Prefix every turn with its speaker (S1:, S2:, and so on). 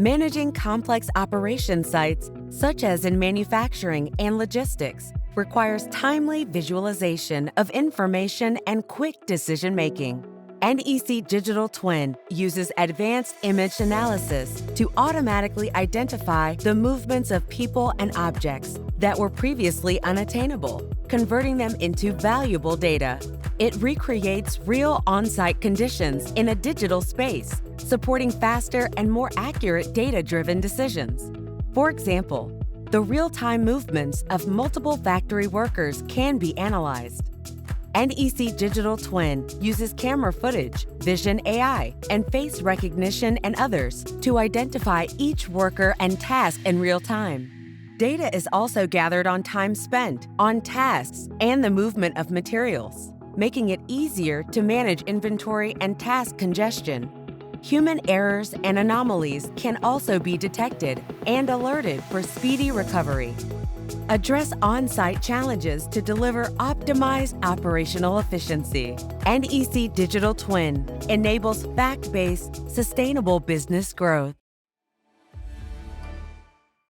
S1: Managing complex operation sites, such as in manufacturing and logistics, requires timely visualization of information and quick decision-making. NEC Digital Twin uses advanced image analysis to automatically identify the movements of people and objects that were previously unattainable, converting them into valuable data. It recreates real on-site conditions in a digital space, supporting faster and more accurate data-driven decisions. For example, the real-time movements of multiple factory workers can be analyzed. NEC Digital Twin uses camera footage, vision AI, and face recognition and others to identify each worker and task in real time. Data is also gathered on time spent, on tasks, and the movement of materials, making it easier to manage inventory and task congestion. Human errors and anomalies can also be detected and alerted for speedy recovery. Address on-site challenges to deliver optimized operational efficiency. NEC Digital Twin enables fact-based, sustainable business growth.